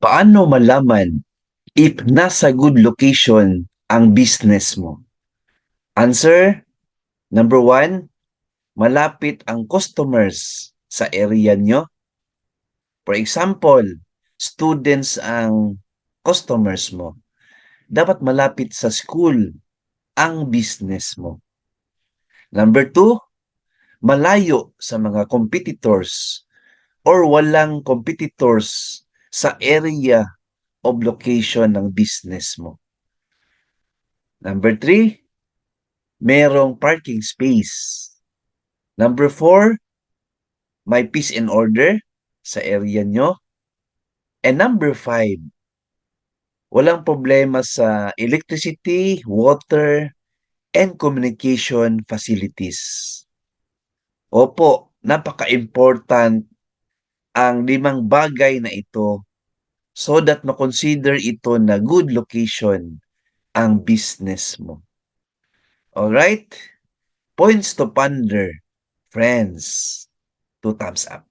Paano malaman if nasa good location ang business mo? Answer, number one, malapit ang customers sa area nyo. For example, students ang customers mo. Dapat malapit sa school ang business mo. Number two, malayo sa mga competitors or walang competitors sa area of location ng business mo. Number three, merong parking space. Number four, may peace and order sa area nyo. And number five, walang problema sa electricity, water, and communication facilities. Opo, napaka-important ang 5 bagay na ito so that makonsider ito na good location ang business mo. Alright? Points to ponder, friends. 2 thumbs up.